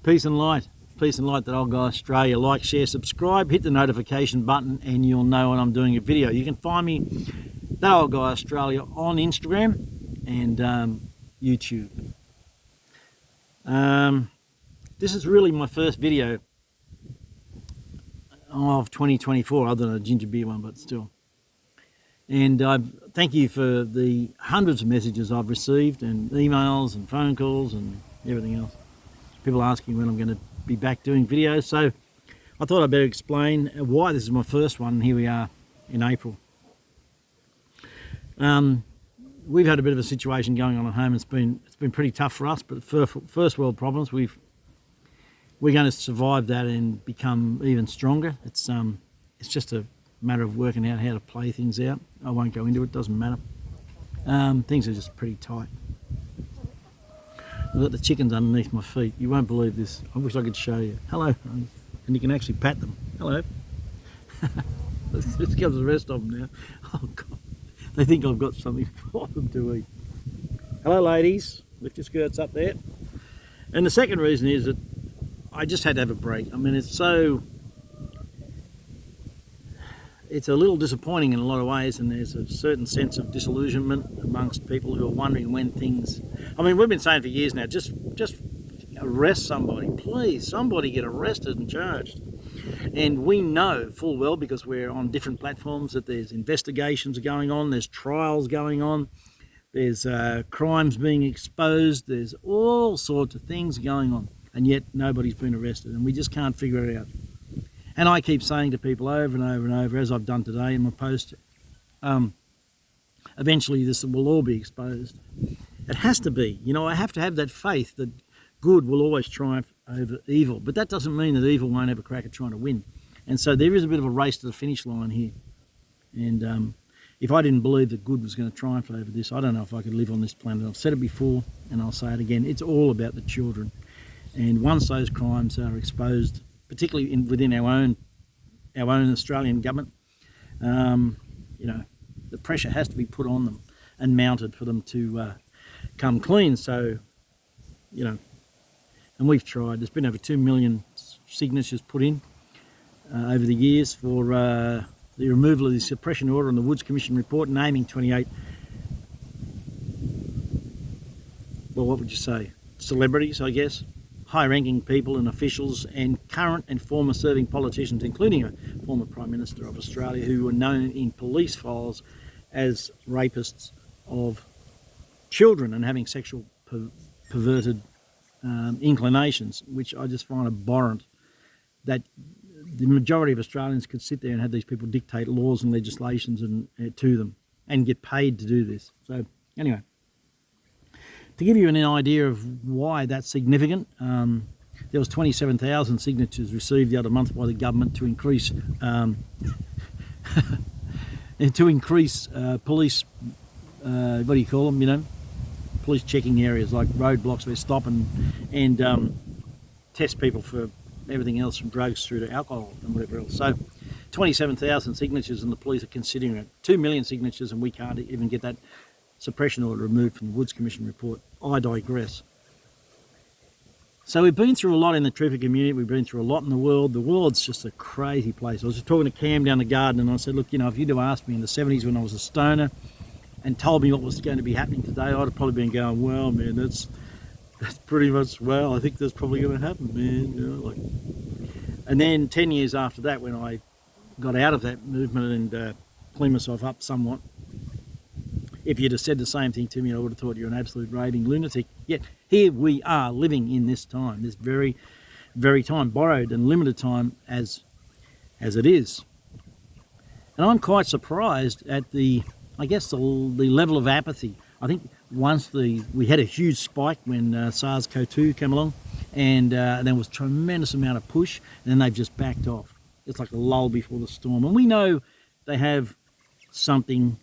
Peace and light. Peace and light, that old guy Australia. Like, share, subscribe, hit the notification button and you'll know when I'm doing a video. You can find me, that old guy Australia, on Instagram and YouTube. This is really my first video of 2024, other than a ginger beer one, but still. And I thank you for the hundreds of messages I've received, and emails and phone calls and everything else. People asking when I'm going to be back doing videos. So I thought I'd better explain why this is my first one. And here we are in April. We've had a bit of a situation going on at home. It's been pretty tough for us, but first world problems. We're going to survive that and become even stronger. It's just a matter of working out how to play things out. I won't go into it, doesn't matter. Things are just pretty tight. I've got the chickens underneath my feet. You won't believe this. I wish I could show you. Hello. And you can actually pat them. Hello. This comes the rest of them now. Oh God. They think I've got something for them to eat. Hello ladies. Lift your skirts up there. And the second reason is that I just had to have a break. I mean, it's a little disappointing in a lot of ways, and there's a certain sense of disillusionment amongst people who are wondering when things... I mean, we've been saying for years now, just arrest somebody. Please, somebody get arrested and charged. And we know full well, because we're on different platforms, that there's investigations going on, there's trials going on, there's crimes being exposed, there's all sorts of things going on, and yet nobody's been arrested, and we just can't figure it out. And I keep saying to people over and over and over, as I've done today in my post, eventually this will all be exposed. It has to be. You know, I have to have that faith that good will always triumph over evil. But that doesn't mean that evil won't have a crack at trying to win. And so there is a bit of a race to the finish line here. And if I didn't believe that good was going to triumph over this, I don't know if I could live on this planet. I've said it before and I'll say it again. It's all about the children. And once those crimes are exposed, particularly within our own Australian government, you know, the pressure has to be put on them and mounted for them to come clean. So, you know, and we've tried. There's been over 2 million signatures put in over the years for the removal of the suppression order on the Woods Commission report, naming 28, well, what would you say, celebrities, I guess, high-ranking people and officials and current and former serving politicians, including a former Prime Minister of Australia, who were known in police files as rapists of children and having sexual perverted inclinations, which I just find abhorrent, that the majority of Australians could sit there and have these people dictate laws and legislations to them and get paid to do this. So anyway, to give you an idea of why that's significant, there was 27,000 signatures received the other month by the government to increase police, what do you call them, you know, police checking areas like roadblocks where they stop and test people for everything else from drugs through to alcohol and whatever else. So 27,000 signatures and the police are considering it. 2 million signatures and we can't even get that suppression order removed from the Woods Commission report. I digress. So we've been through a lot in the trooper community, we've been through a lot in the world. The world's just a crazy place. I was just talking to Cam down the garden and I said, look, you know, if you'd have asked me in the 70s when I was a stoner and told me what was going to be happening today, I'd have probably been going, well, man, that's pretty much, well, I think that's probably going to happen, man. You know, like. And then 10 years after that, when I got out of that movement and cleaned myself up somewhat, if you'd have said the same thing to me, I would have thought you're an absolute raving lunatic. Yet here we are living in this time, this very, very time, borrowed and limited time as it is. And I'm quite surprised at the level of apathy. I think once we had a huge spike when SARS-CoV-2 came along, and there was a tremendous amount of push, and then they've just backed off. It's like a lull before the storm. And we know they have something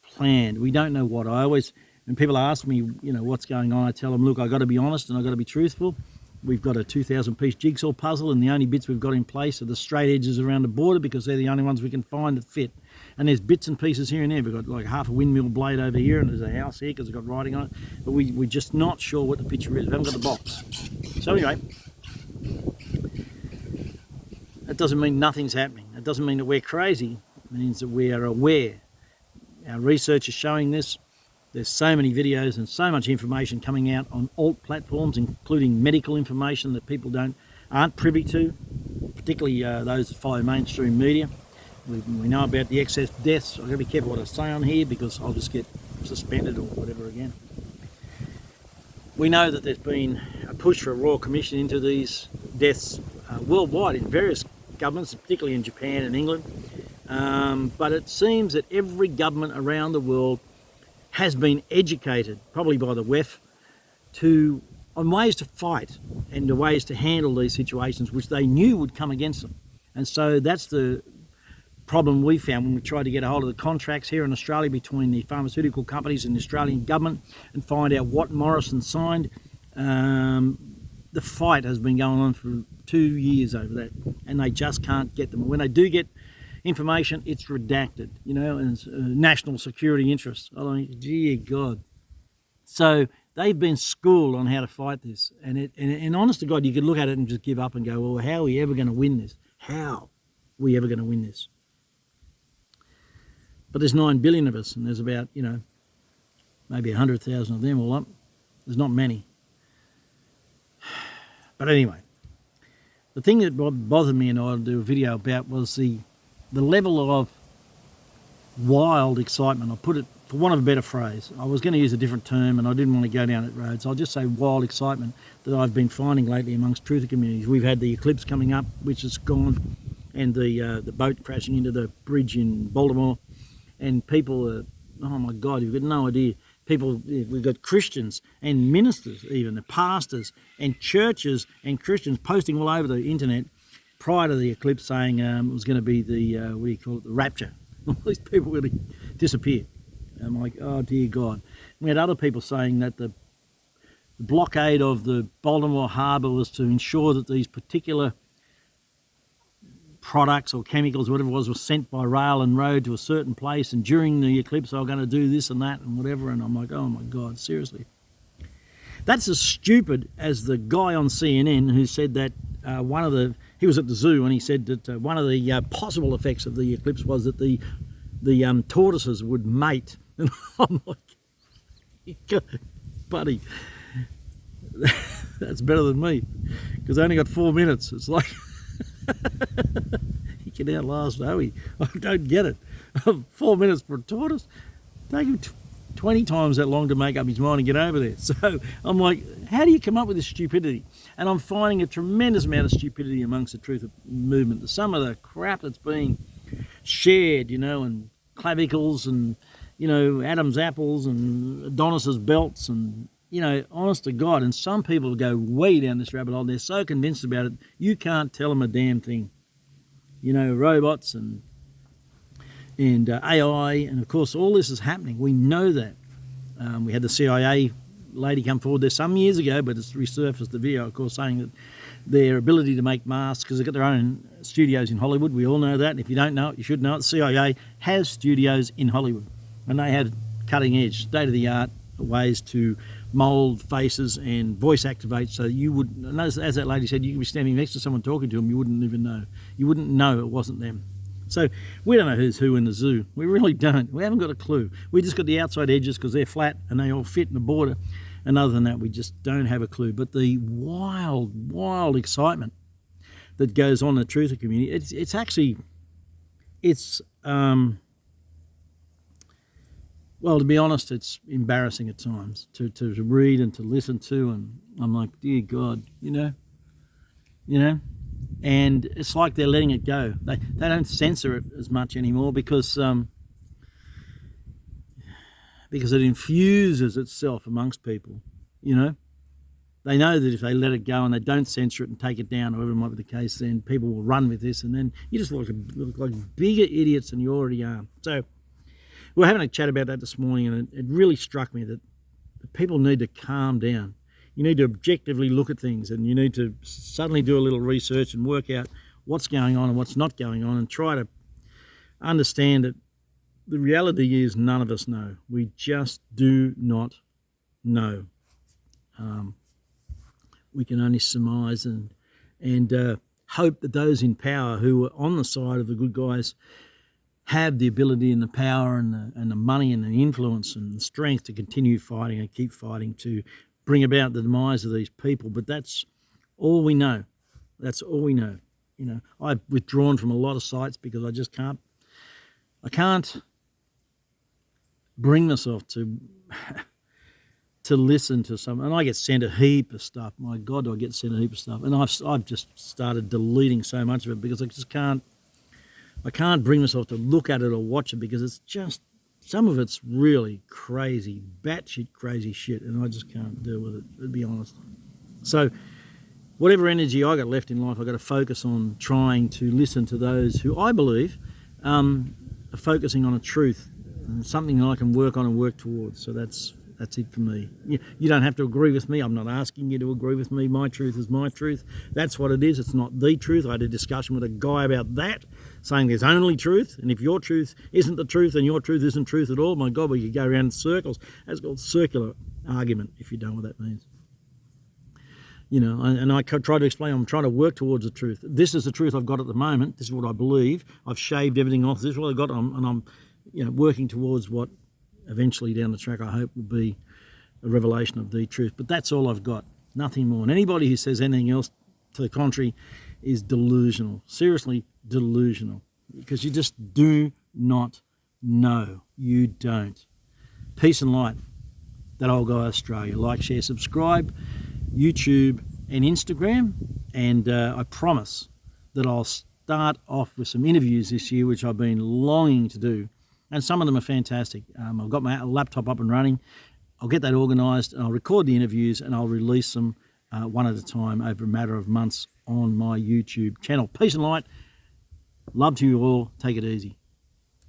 planned. We don't know what. When people ask me, you know, what's going on, I tell them, look, I've got to be honest and I've got to be truthful. We've got a 2,000-piece jigsaw puzzle, and the only bits we've got in place are the straight edges around the border because they're the only ones we can find that fit. And there's bits and pieces here and there. We've got like half a windmill blade over here, and there's a house here because it's got writing on it. But we're just not sure what the picture is. We haven't got the box. So anyway, That doesn't mean nothing's happening. It doesn't mean that we're crazy. It means that we are aware. Our research is showing this. There's so many videos and so much information coming out on alt platforms, including medical information that people aren't privy to, particularly those that follow mainstream media. We know about the excess deaths. I've got to be careful what I say on here because I'll just get suspended or whatever again. We know that there's been a push for a royal commission into these deaths worldwide in various governments, particularly in Japan and England. But it seems that every government around the world has been educated, probably by the WEF, on ways to fight and the ways to handle these situations which they knew would come against them. And so that's the problem we found when we tried to get a hold of the contracts here in Australia between the pharmaceutical companies and the Australian government and find out what Morrison signed. The fight has been going on for 2 years over that, and they just can't get them. When they do get information, it's redacted, and it's national security interests. I mean, dear God. So they've been schooled on how to fight this, and honest to God, you could look at it and just give up and go, well, how are we ever going to win this? How are we ever going to win this? But there's 9 billion of us, and there's about, maybe 100,000 of them all up. There's not many. But anyway, the thing that bothered me and I'll do a video about was the level of wild excitement. I'll put it, for want of a better phrase. I was going to use a different term and I didn't want to go down that road, so I'll just say wild excitement that I've been finding lately amongst truther communities. We've had the eclipse coming up, which is gone, and the boat crashing into the bridge in Baltimore, and people are, oh my God, you've got no idea. People, we've got Christians and ministers even, the pastors and churches and Christians posting all over the internet prior to the eclipse saying it was going to be the, the rapture. All these people were going to disappear. I'm like, oh dear God. We had other people saying that the blockade of the Baltimore harbour was to ensure that these particular products or chemicals, whatever it was sent by rail and road to a certain place, and during the eclipse they were going to do this and that and whatever, and I'm like, oh my God, seriously. That's as stupid as the guy on CNN who said that he was at the zoo and he said that one of the possible effects of the eclipse was that the tortoises would mate. And I'm like, buddy, that's better than me, because I only got 4 minutes. It's like, he can outlast Owie. I don't get it. 4 minutes for a tortoise? Take him 20 times that long to make up his mind and get over there. So I'm like, how do you come up with this stupidity? And I'm finding a tremendous amount of stupidity amongst the truth movement. Some of the crap that's being shared, and clavicles and, Adam's apples and Adonis's belts and, honest to God, and some people go way down this rabbit hole. They're so convinced about it, you can't tell them a damn thing. Robots and AI, and of course all this is happening. We know that. We had the CIA lady come forward there some years ago, but it's resurfaced the video, of course, saying that their ability to make masks, because they've got their own studios in Hollywood, we all know that, and if you don't know it, you should know it. The CIA has studios in Hollywood, and they had cutting-edge, state-of-the-art ways to mould faces and voice activate, so you would, as that lady said, you could be standing next to someone talking to them, you wouldn't even know. You wouldn't know it wasn't them. So we don't know who's who in the zoo. We really don't. We haven't got a clue. We just got the outside edges because they're flat and they all fit in the border. And other than that, we just don't have a clue. But the wild, wild excitement that goes on in the truther community, it's actually, well, to be honest, it's embarrassing at times to read and to listen to. And I'm like, dear God, and it's like they're letting it go. They don't censor it as much anymore because it infuses itself amongst people. They know that if they let it go and they don't censor it and take it down, or whatever might be the case, then people will run with this, and then you just look like bigger idiots than you already are. So we were having a chat about that this morning, and it really struck me that people need to calm down. You need to objectively look at things, and you need to suddenly do a little research and work out what's going on and what's not going on, and try to understand that the reality is none of us know. We just do not know. We can only surmise, and hope that those in power who are on the side of the good guys have the ability and the power and the money and the influence and the strength to continue fighting and keep fighting to bring about the demise of these people. But that's all we know. That's all we know. You know, I've withdrawn from a lot of sites because I just can't. I can't bring myself to listen to some, and I get sent a heap of stuff. My God, do I get sent a heap of stuff, and I've just started deleting so much of it because I just can't. I can't bring myself to look at it or watch it because it's just, some of it's really crazy, batshit crazy shit, and I just can't deal with it, to be honest. So whatever energy I got left in life, I've got to focus on trying to listen to those who I believe are focusing on a truth and something I can work on and work towards. So that's it for me. You don't have to agree with me. I'm not asking you to agree with me. My truth is my truth. That's what it is. It's not the truth. I had a discussion with a guy about that, saying there's only truth, and if your truth isn't the truth, then your truth isn't truth at all. My God, we could go around in circles. That's called circular argument, if you don't know what that means. You know, and I try to explain, I'm trying to work towards the truth. This is the truth I've got at the moment. This is what I believe. I've shaved everything off. This is what I've got, and I'm working towards what eventually down the track I hope will be a revelation of the truth. But that's all I've got, nothing more. And anybody who says anything else to the contrary is delusional, seriously delusional, because you just do not know. You don't. Peace and light. That old guy Australia. Like, share, subscribe, YouTube and Instagram, and I promise that I'll start off with some interviews this year, which I've been longing to do, and some of them are fantastic. I've got my laptop up and running. I'll get that organised, and I'll record the interviews, and I'll release them one at a time over a matter of months on my YouTube channel. Peace and light. Love to you all. Take it easy.